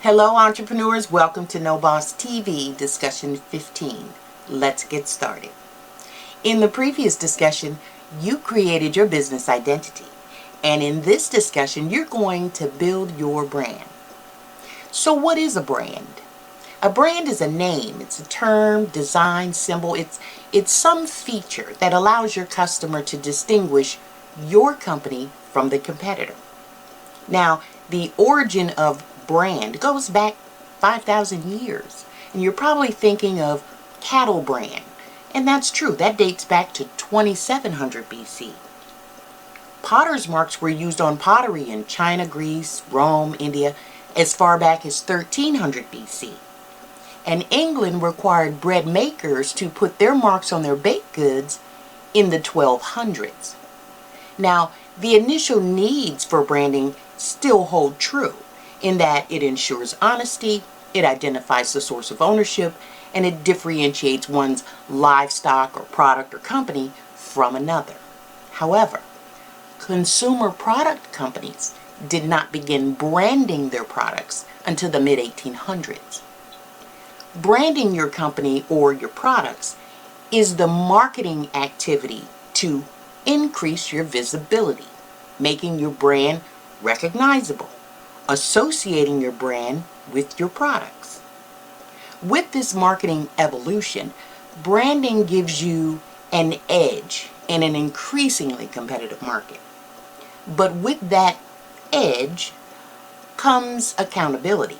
Hello entrepreneurs, welcome to NOBOSS TV Discussion 15. Let's get started. In the previous discussion, you created your business identity. And in this discussion, you're going to build your brand. So what is a brand? A brand is a name, it's a term, design, symbol. It's some feature that allows your customer to distinguish your company from the competitor. Now, the origin of brand goes back 5,000 years. And you're probably thinking of cattle brand. And that's true. That dates back to 2700 BC. Potter's marks were used on pottery in China, Greece, Rome, India, as far back as 1300 BC. And England required bread makers to put their marks on their baked goods in the 1200s. Now, the initial needs for branding still hold true, in that it ensures honesty, it identifies the source of ownership, and it differentiates one's livestock or product or company from another. However, consumer product companies did not begin branding their products until the mid-1800s. Branding your company or your products is the marketing activity to increase your visibility, making your brand recognizable, associating your brand with your products. With this marketing evolution, branding gives you an edge in an increasingly competitive market. But with that edge comes accountability,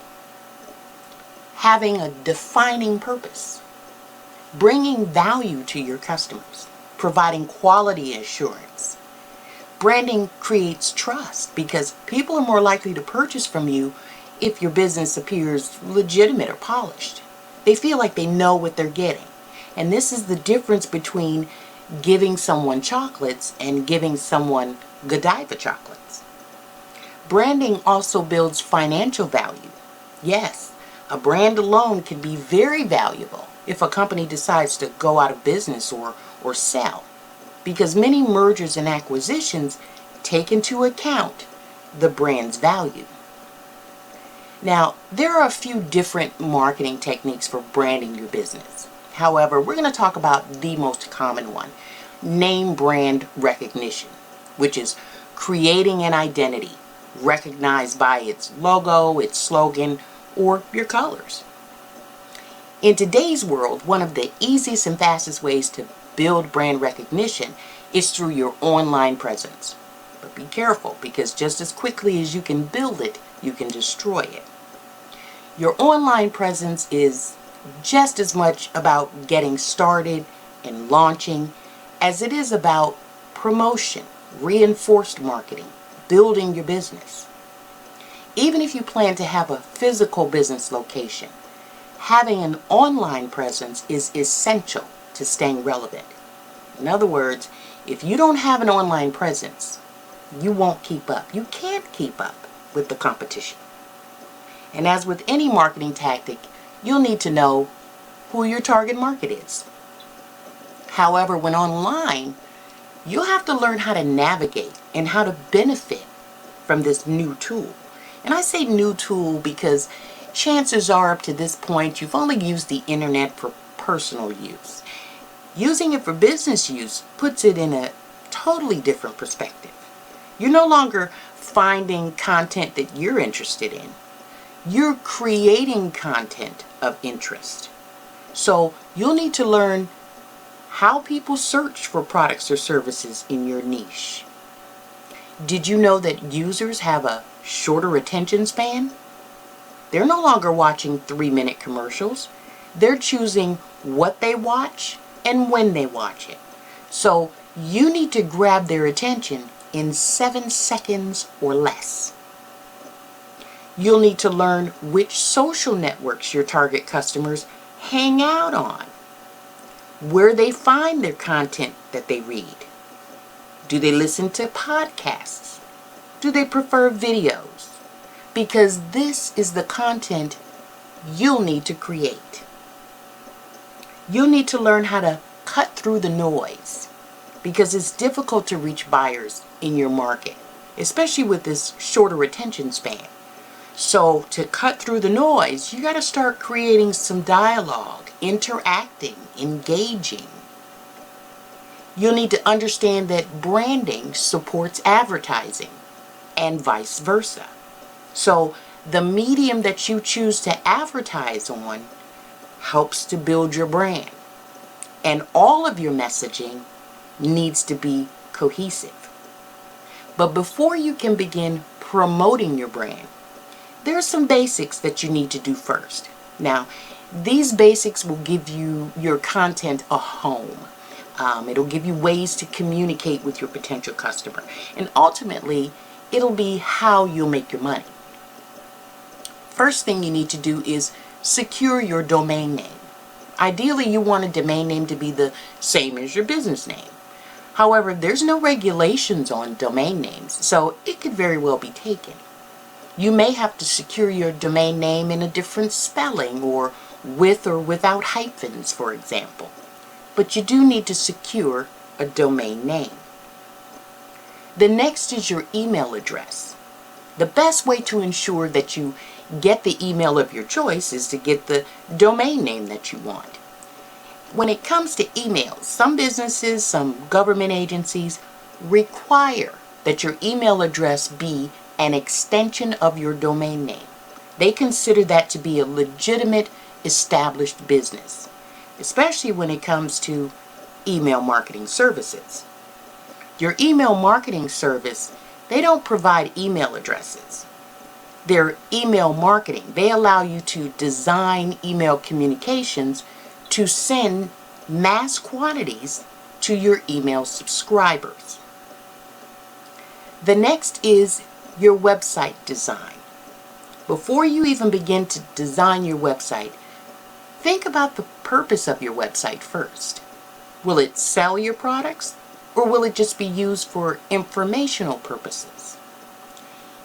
having a defining purpose, bringing value to your customers, providing quality assurance. Branding creates trust because people are more likely to purchase from you if your business appears legitimate or polished. They feel like they know what they're getting. And this is the difference between giving someone chocolates and giving someone Godiva chocolates. Branding also builds financial value. Yes, a brand alone can be very valuable if a company decides to go out of business or sell, because many mergers and acquisitions take into account the brand's value. Now, there are a few different marketing techniques for branding your business. However, we're going to talk about the most common one, name brand recognition, which is creating an identity recognized by its logo, its slogan, or your colors. In today's world, one of the easiest and fastest ways to build brand recognition is through your online presence. But be careful, because just as quickly as you can build it, you can destroy it. Your online presence is just as much about getting started and launching as it is about promotion, reinforced marketing, building your business. Even if you plan to have a physical business location, having an online presence is essential to staying relevant. In other words, if you don't have an online presence, you won't keep up. You can't keep up with the competition. And as with any marketing tactic, you'll need to know who your target market is. However, when online, you'll have to learn how to navigate and how to benefit from this new tool. And I say new tool because chances are up to this point you've only used the internet for personal use. Using it for business use puts it in a totally different perspective. You're no longer finding content that you're interested in. You're creating content of interest. So you'll need to learn how people search for products or services in your niche. Did you know that users have a shorter attention span? They're no longer watching 3-minute commercials. They're choosing what they watch and when they watch it. So you need to grab their attention in 7 seconds or less. You'll need to learn which social networks your target customers hang out on, where they find their content that they read. Do they listen to podcasts? Do they prefer videos? Because this is the content you'll need to create. You'll need to learn how to cut through the noise, because it's difficult to reach buyers in your market, especially with this shorter attention span. So to cut through the noise, you got to start creating some dialogue, interacting, engaging. You'll need to understand that branding supports advertising and vice versa. So the medium that you choose to advertise on helps to build your brand. And all of your messaging needs to be cohesive. But before you can begin promoting your brand, there are some basics that you need to do first. Now, these basics will give you your content a home. It'll give you ways to communicate with your potential customer. And ultimately, it'll be how you'll make your money. First thing you need to do is secure your domain name. Ideally, you want a domain name to be the same as your business name. However, there's no regulations on domain names, so it could very well be taken. You may have to secure your domain name in a different spelling or with or without hyphens, for example. But you do need to secure a domain name. The next is your email address. The best way to ensure that you get the email of your choice is to get the domain name that you want. When it comes to emails, some businesses, some government agencies require that your email address be an extension of your domain name. They consider that to be a legitimate, established business, especially when it comes to email marketing services. Your email marketing service, they don't provide email addresses. They're email marketing. They allow you to design email communications to send mass quantities to your email subscribers. The next is your website design. Before you even begin to design your website, think about the purpose of your website first. Will it sell your products, or will it just be used for informational purposes?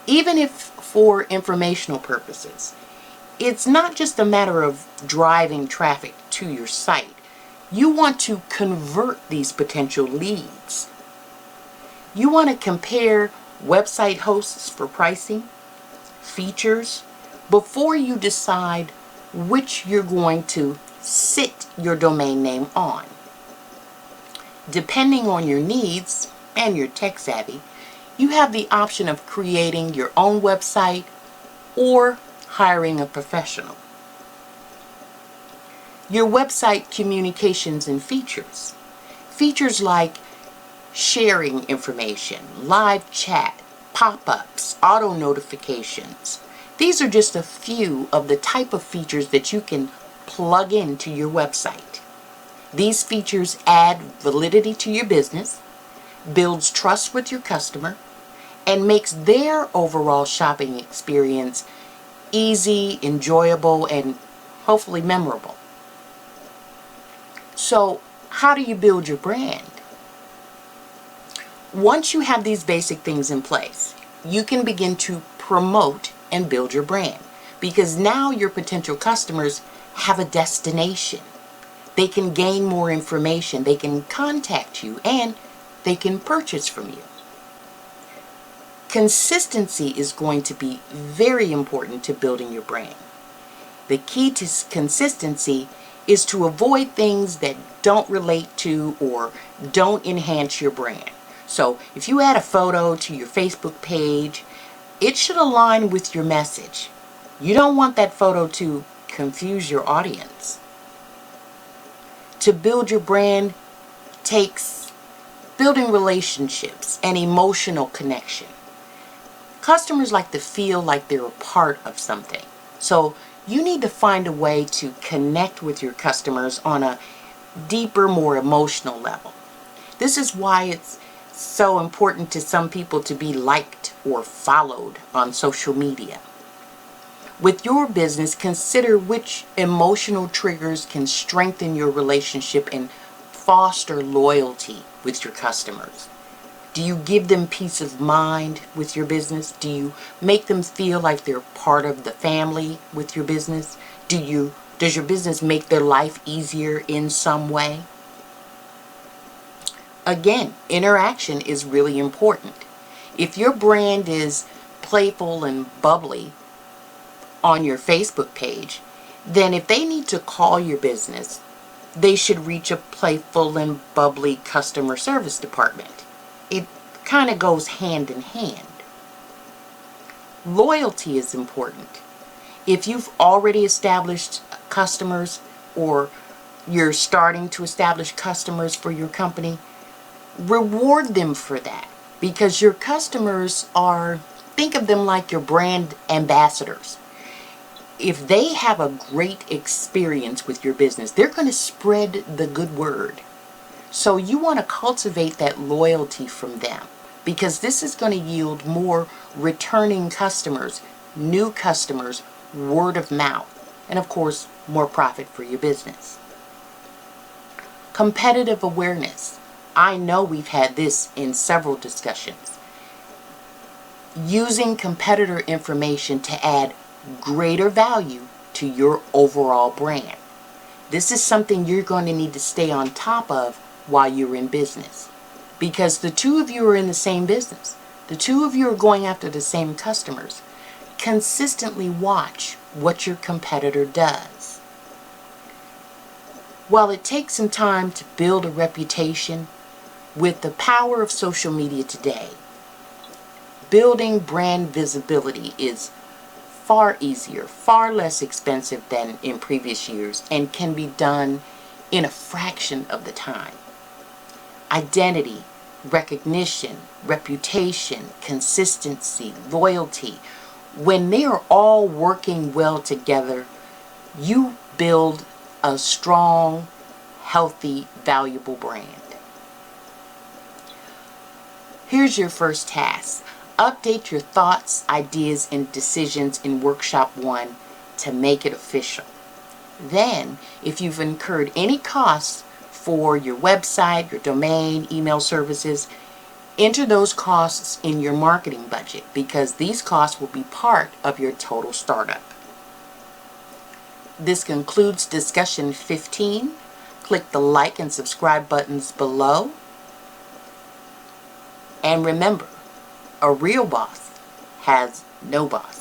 Even if for informational purposes, it's not just a matter of driving traffic to your site. You want to convert these potential leads. You want to compare website hosts for pricing, features, before you decide which you're going to sit your domain name on. Depending on your needs and your tech savvy, you have the option of creating your own website or hiring a professional. Your website communications and features. Features like sharing information, live chat, pop-ups, auto notifications. These are just a few of the type of features that you can plug into your website. These features add validity to your business, builds trust with your customer, and makes their overall shopping experience easy, enjoyable, and hopefully memorable. So, how do you build your brand? Once you have these basic things in place, you can begin to promote and build your brand, because now your potential customers have a destination. They can gain more information, they can contact you, and they can purchase from you. Consistency is going to be very important to building your brand. The key to consistency is to avoid things that don't relate to or don't enhance your brand. So if you add a photo to your Facebook page, it should align with your message. You don't want that photo to confuse your audience. To build your brand takes building relationships and emotional connection. Customers like to feel like they're a part of something. So you need to find a way to connect with your customers on a deeper, more emotional level. This is why it's so important to some people to be liked or followed on social media. With your business, consider which emotional triggers can strengthen your relationship and foster loyalty with your customers. Do you give them peace of mind with your business? Do you make them feel like they're part of the family with your business? Does your business make their life easier in some way? Again, interaction is really important. If your brand is playful and bubbly, on your Facebook page, then if they need to call your business, they should reach a playful and bubbly customer service department. It kind of goes hand in hand. Loyalty is important. If you've already established customers, or you're starting to establish customers for your company, reward them for that, because your customers are, think of them like your brand ambassadors. If they have a great experience with your business, they're going to spread the good word. So you want to cultivate that loyalty from them, because this is going to yield more returning customers, new customers, word of mouth, and of course, more profit for your business. Competitive awareness. I know we've had this in several discussions. Using competitor information to add greater value to your overall brand. This is something you're going to need to stay on top of while you're in business, because the two of you are in the same business. The two of you are going after the same customers. Consistently watch what your competitor does. While it takes some time to build a reputation, with the power of social media today, building brand visibility is far easier, far less expensive than in previous years, and can be done in a fraction of the time. Identity, recognition, reputation, consistency, loyalty, when they are all working well together, you build a strong, healthy, valuable brand. Here's your first task. Update your thoughts, ideas, and decisions in Workshop 1 to make it official. Then, if you've incurred any costs for your website, your domain, email services, enter those costs in your marketing budget, because these costs will be part of your total startup. This concludes discussion 15. Click the like and subscribe buttons below. And remember, a real boss has no boss.